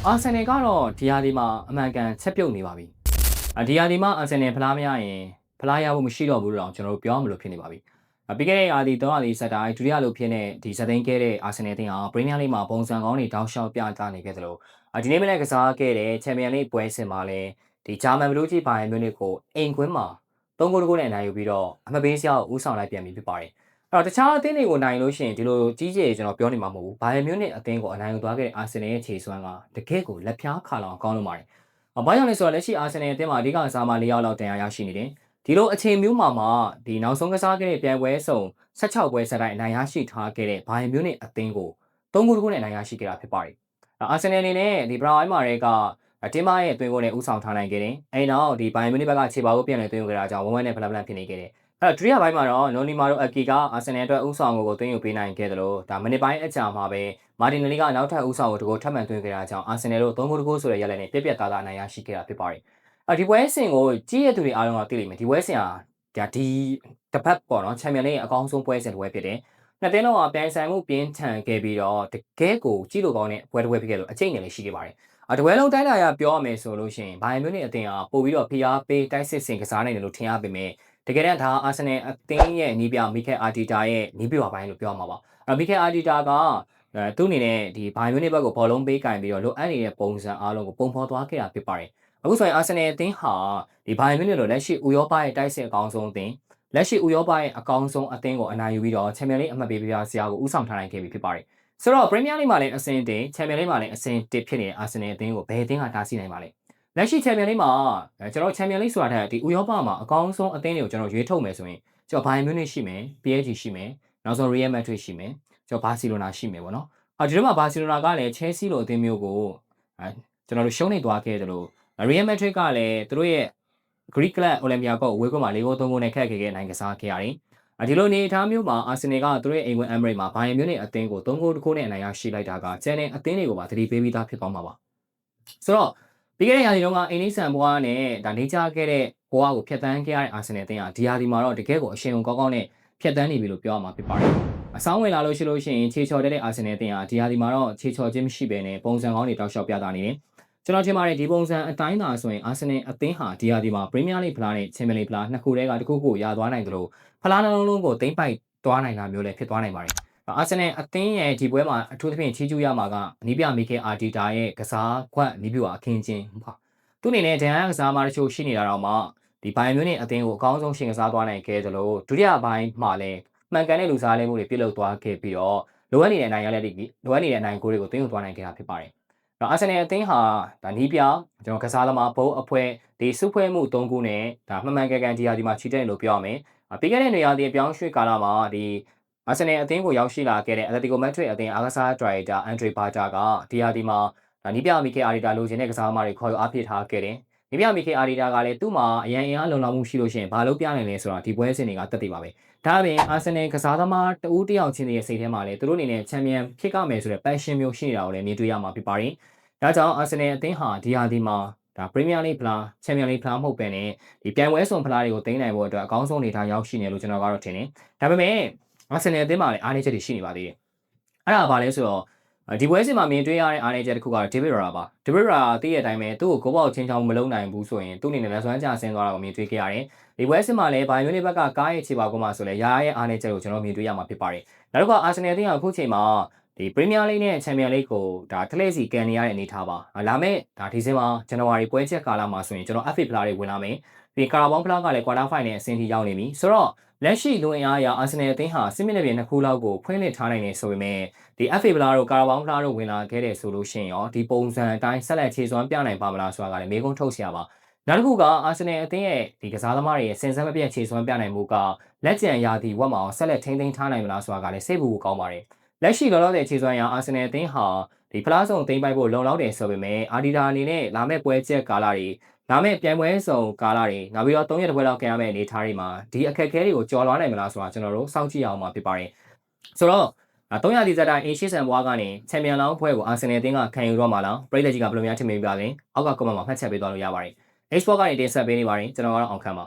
အာဆင်နယ်ကတော့ဒီဟာဒီမှာအမှန်ကန်ချက်ပြုတ်နေပါပြီဒီဟာဒီမှာအာဆင်နယ်ဖလားမရရင်ဖလားရဖို့မရှိတော့ဘူးလို့ကျွန်တော်တို့ပြောမလို့ဖြစ်နေပါပြီပြီးခဲ့တဲ့ရာသီ3ရာသီဆက်တိုင်းဒုတိယလို့ဖြစ်နေဒီဇက်သိန်းခဲ့တဲ့အာဆင်နယ်အသင်းဟာပရီးမီးယားလိမှာပုံစံကောင်းတွေတောက်လျှောက်ပြသနေခဲ့သလိုဒီနေ့မနေ့ကစားခဲ့တဲ့ချန်ပီယံလိပွဲစဉ်မှာလည်းဒီဂျာမန်ဘလူးကြီးဘိုင်ယန်မြူနစ်ကိုအိမ်ကွင်းမှာ3ဂိုးနဲ့နိုင်ယူပြီးတော့အမှတ်ပေးစရာကိုဦးဆောင်လိုက်ပြန်ပြီဖြစ်ပါတယ်တခြားအသင်းတွေကိုနိုင်လို့ရှိရင်ဒီလိုကြီးကြီးကျွန်တော်ပြောနေမှာမဟုတ်ဘူးဘိုင်ယန်မြူနစ်အသင်းကိုအနိုင်ယူသွားခဲ့တဲ့အာဆင်နယ်ရဲ့ခြေစွမ်းကတကယ့်ကိုလက်ဖြားခါလောင်ကောင်းလို့ပါတယ်ဘာကြောင့်လဲဆိုတော့လက်ရှိအာဆင်နယ်အသင်းမှာအဓိကစားမ4ယောက်လောက်တင်ရရှိနေတယ်ဒီလိုအချိန်မျိုးမှာဒီနောက်ဆုံးကစားခဲ့တဲ့ပြိုင်ပွဲစုံ16ပွဲဆက်တိုင်းအနိုင်ရရှိထားခဲ့တဲ့ဘိုင်ယန်မြူနစ်အသင်းကို3ဂိုးနဲ့အနိုင်ရရှိခဲ့တာဖြစ်ပါတယ်အာဆင်နယ်အနေနဲ့ဒီဘရာဝိုင်းမာတွေကတင်းမာရဲ့အတွင်းကိုလည်းဦးဆောင်ထားနိုင်ခဲ့တယ်အဲဒီနောက်ဒီဘိုင်ယန်မြူနစ်ဘက်ကခြေပါကိုပြန်လည်သွင်းယူခဲ့တာကြောင့်1-1နဲ့ဖလားဖြစ်နေခဲ့တယ်ဒုတိယပိုင်းမှာတော့နိုနီမာရိုအကီကအာဆင်နယ်အတွက်ဦးဆောင်ကိုသွင်းယူပေးနိုင်ခဲ့တယ်လို့ဒါမိနစ်ပိုင်းအကြာမှာပဲမာတင်နယ်လီကနောက်ထပ်ဦးဆောင်ကိုတကူထပ်မံသွင်းခဲ့တာကြောင့်အာဆင်နယ်တို့3ဂိုးဆိုတဲ့ရလဒ်နဲ့ပြက်သားသားအနိုင်ရရှိခဲ့တာဖြစ်ပါတယ်ဒီပွဲစဉ်ကိုကြီးရတဲ့သူတွေအားလုံးကသိလိမ့်မယ်ဒီပွဲစဉ်ဟာဒီတစ်ပတ်ပေါ့နော်ချန်ပီယံလိအကောင်းဆုံးပွဲစဉ်တစ်ပွဲဖြစ်တယ်နှစ်သင်းလုံးကပြိုင်ဆိုင်မှုပြင်းထန်ခဲ့ပြီးတော့တကယ်ကိုကြီးလိုကောင်းတဲ့ပွဲတစ်ပွဲဖြစ်ခဲ့လို့အကျိတ်ငယ်လေးရှိခဲ့ပါတယ်တပွဲလုံးတိုင်းလာရပြောရမယ်ဆိုလို့ရှိရင်ဘိုင်ယန်မြူနစ်အသင်းဟာပို့ပြီးတော့ဖိအားပေးတိုက်စစ်ဆင်ကစားနိုင်တယ်လို့ထင်ရပေမဲ့တကယ်တမ်းဒါအာဆင်နယ်အသင်းရဲ့နီးပြမီကယ်အာတီတာရဲ့နီးပြပိုင်းလို့ပြောမှာပါမီကယ်အာတီတာကသူ့အနေနဲ့ဒီဘိုင်ယန်မြူနစ်ဘက်ကိုဘောလုံးပေးကင်ပြီးတော့လိုအပ်နေတဲ့ပုံစံအားလုံးကိုပုံဖော်သွားခဲ့တာဖြစ်ပါတယ်အခုဆိုရင်အာဆင်နယ်အသင်းဟာဒီဘိုင်ယန်မြူနစ်လိုလက်ရှိဥရောပရဲ့တိုက်စစ်အကောင်းဆုံးအသင်းလက်ရှိဥရောပရဲ့အကောင်းဆုံးအသင်းကိုအနိုင်ယူပြီးတော့ချန်ပီယံလိအမှတ်ပေးပြစရာကိုဦးဆောင်ထားနိုင်ခဲ့ပြီဖြစ်ပါတယ်ဆိုတော့ပရီးမီးယားလိမှာလည်းအဆင့်1ချန်ပီယံလိမှာလည်းအဆင့်1ဖြစ်နေတဲ့အာဆင်နယ်အသင်းကိုဘယ်အသင်းကတားဆီးနိုင်ပါလဲလက်ရှိချန်ပီယံလိမှာကျွန်တော်ချန်ပီယံလိဆိုတာထက်ဒီဥရောပမှာအကောင်းဆုံးအသင်းတွေကိုကျွန်တော်ရွေးထုတ်မယ်ဆိုရင်ကျွန်တော်ဘိုင်ယန်မြူနစ်ရှိမယ် PSG ရှိမယ်နောက်ဆုံး Real Madrid ရှိမယ်ကျွန်တော်ဘာစီလိုနာရှိမယ်ပေါ့နော်ဒီတော့မှဘာစီလိုနာကလည်း Chelsea လိုအသင်းမျိုးကိုကျွန်တော်တို့ရှုံးနေသွားခဲ့တယ်လို့ Real Madrid ကလည်းသူတို့ရဲ့ Greek Club Olympiacos အဝေးကွင်းမှာ4ဂိုး3ဂိုးနဲ့ခက်ခဲနိုင်ကစားခဲ့ရတယ်ဒီလိုအနေအထားမျိုးမှာအာဆင်နယ်ကသူတို့ရဲ့အိမ်ဝင် Emirates မှာဘိုင်ယန်မြူနစ်အသင်းကို3ဂိုး1ဂိုးနဲ့အနိုင်ရရှိလိုက်တာကကျန်တဲ့အသင်းတွေကိုပါသတိပေးပြီးသားဖြစ်သွားမှာပါဆိုတော့ပြီးခဲ့တဲ့ရာသီတုန်းကအိန္ဒိဆန်ဘွားနဲ့ဒါနေကြခဲ့တဲ့ဘွားကိုဖျက်ဆီးခဲ့ရတဲ့အာဆင်နယ်အသင်းဟာဒီရာသီမှာတော့တကယ်ကိုအရှင်ကောင်းကောင်းနဲ့ဖျက်ဆီးနေပြီလို့ပြောရမှာဖြစ်ပါတယ်အဆောင်ဝင်လာလို့ရှိရင်ခြေချော်တဲ့အာဆင်နယ်အသင်းဟာဒီရာသီမှာတော့ခြေချော်ခြင်းမရှိဘဲနဲ့ပုံစံကောင်းတွေတောက်လျှောက်ပြသနေတယ်ကျွန်တော်ထင်ပါတယ်ဒီပုံစံအတိုင်းသာဆိုရင်အာဆင်နယ်အသင်းဟာဒီရာသီမှာပရီးမီးယားလိဖလားနဲ့ချန်ပီယံလိဖလားနှစ်ခုတည်းကတစ်ခုကိုရသွားနိုင်တယ်လို့ဖလားနှလုံးကိုသိမ့်ပိုက်သွားနိုင်တာမျိုးလည်းဖြစ်သွားနိုင်ပါတယ်အာဆင်နယ်အသင်းရဲ့ဒီပွဲမှာအထူးသဖြင့်ချီးကျူးရမှာကအနီးပြမီကယ်အာတီတာရဲ့ကစားကွက်နီးပြအခင်းချင်းပါသူအနေနဲ့ဒဏ်ရာကစားမတချို့ရှိနေတာတော့မှဒီဘိုင်ယန်မြူနစ်အသင်းကိုအကောင်းဆုံးရှင်ကစားသွားနိုင်ခဲ့တယ်လို့ဒုတိယပိုင်းမှာလည်းမှန်ကန်တဲ့လူစားလဲမှုတွေပြုလုပ်သွားခဲ့ပြီးတော့လိုအပ်နေတဲ့အနိုင်ရလက်တွေလိုအပ်နေတဲ့အနိုင်ဂိုးတွေကိုသွင်းယူသွားနိုင်ခဲ့တာဖြစ်ပါတယ်အာဆင်နယ်အသင်းဟာဒါနီးပြကျွန်တော်ကစားသမားဘုံအဖွဲ့ဒီစုဖွဲ့မှု3ခုနဲ့ဒါမှန်မှန်ကန်ဒီရာဒီမှာချီတက်လို့ပြောရမယ်ပြီးခဲ့တဲ့နေရာဒီအပြောင်းရွှေ့ကာလမှာဒီအာဆင်နယ်အသင်းကိုရောက်ရှိလာခဲ့တဲ့အက်တလက်တီကိုမက်ဒရစ်အသင်းအားကစားဒရိုက်တာအန်ဒရီဘာတာကဒီရာဒီမှာနီးပြမီကယ်အာရီတာလိုချင်တဲ့ကစားသမားတွေခေါ်ယူအားဖြစ်ထားခဲ့တယ်နီးပြမီကယ်အာရီတာကလည်းသူ့မှာအရန်အင်အားလုံလောက်မှုရှိလို့ရှိရင်ဘာလို့ပြနိုင်လဲဆိုတာဒီပွဲစဉ်တွေကတက်တည်ပါပဲဒါအပြင်အာဆင်နယ်ကစားသမားတဦးတယောက်ချင်းရဲ့စိတ်ထဲမှာလည်းသူတို့အနေနဲ့ချန်ပီယံဖြစ်ကြမယ်ဆိုတဲ့ passion မျိုးရှိနေတာကိုလည်းမြင်တွေ့ရမှာဖြစ်ပါတယ်ဒါကြောင့်အာဆင်နယ်အသင်းဟာဒီရာဒီမှာဒါပရီးမီးယားလိဖလားချန်ပီယံလိဖလားမဟုတ်ပဲနဲ့ဒီပြိုင်ပွဲစုံဖလားတွေကိုသိမ်းနိုင်ဖို့အတွက်အကောင်းဆုံးအနေအထားရောက်ရှိနေလို့ကျွန်တော်ကတော့ထင်တယ်ဒါပေမဲ့အာဆင်နယ်အသင်းမှာလည်းအားနည်းချက်တွေရှိနေပါသေးတယ်အဲ့ဒါဘာလဲဆိုတော့ဒီပွဲစဉ်မှာမြင်တွေ့ရတဲ့အားနည်းချက်တစ်ခုကတော့ဒေးဗစ်ရာပါဒေးဗစ်ရာသိတဲ့အတိုင်းပဲသူ့ကိုဂိုးပေါက်ချင်းချောင်းမလုံးနိုင်ဘူးဆိုရင်သူ့အနေနဲ့လက်စွမ်းကျဆင်းသွားတာကိုမြင်တွေ့ခဲ့ရတယ်ဒီပွဲစဉ်မှာလည်းဘိုင်ယန်မြူနစ်ဘက်ကကားရဲ့ခြေပါကုန်းမှာဆိုလဲရာရဲ့အားနည်းချက်ကိုကျွန်တော်မြင်တွေ့ရမှာဖြစ်ပါတယ်နောက်တစ်ခါအာဆင်နယ်အသင်းကအခုချိန်မှာဒီပရီးမီးယားလိနဲ့ချန်ပီယံလိကိုဒါတလှည့်စီကန်နေရတဲ့အနေအထားပါလာမယ့်ဒါဒီဇင်ဘာဇန်နဝါရီပွဲချက်ကာလမှာဆိုရင်ကျွန်တော် FA ဖလားတွေဝင်လာမယ်ပြီးကာရာဘောင်းဖလားကလည်း quarter final အဆင့်ထိရောက်နေပြီဆိုတော့လက်ရှိလူအင်အားအရအာဆင်နယ်အသင်းဟာစစ်မစ်နယ်ပြင်နှစ်ခုလောက်ကိုဖွင့်လှစ်ထားနိုင်နေဆိုပေမဲ့ဒီ FA ဖလားတို့ကာရာဘောင်းဖလားတို့ဝင်လာခဲ့တဲ့ဆိုလို့ရှိရင်ရောဒီပုံစံအတိုင်းဆက်လက်ခြေစွမ်းပြနိုင်ပါမလားဆိုတာကလည်းမေးခွန်းထုတ်စရာပါနောက်တစ်ခုကအာဆင်နယ်အသင်းရဲ့ဒီကစားသမားတွေရဲ့စင်စမ်းမပြတ်ခြေစွမ်းပြနိုင်မှုကလက်ကျန်ရာသီဝက်မှာဆက်လက်ထိန်းသိမ်းထားနိုင်မလားဆိုတာကလည်းစိတ်ပူကောင်းပါတယ်လက်ရှိလောလောဆယ်ခြေစွမ်းရအာဆင်နယ်အသင်းဟာဒီဖလားဆောင်သိမ်းပိုက်ဖို့လုံလောက်တယ်ဆိုပေမဲ့အာဒီတာအနေနဲ့လာမယ့်ပွဲချက်ကာလတွေလာမယ့်ပြိုင်ပွဲဆောင်ကာလတွေနောက်ပြီးတော့3ရက်တစ်ပွဲလောက်ကျန်ရမယ့်အနေအထားတွေမှာဒီအခက်အခဲတွေကိုကျော်လွှားနိုင်မလားဆိုတာကျွန်တော်တို့စောင့်ကြည့်အောင်မှာဖြစ်ပါတယ်ဆိုတော့300ဒီဇက်တိုင်းအေရှီဆန်ဘွားကနေချန်ပီယံလောင်းပွဲကိုအာဆင်နယ်အသင်းကခံယူတော့မှာလားပရိသတ်ကြီးကဘယ်လိုများထင်မိပါလဲအောက်ကကွန်မန့်မှာဖတ်ချက်ပေးသွားလို့ရပါတယ် Xbox ကနေတင်ဆက်ပေးနေပါတယ်ကျွန်တော်ကတော့အောင်ခန့်ပါ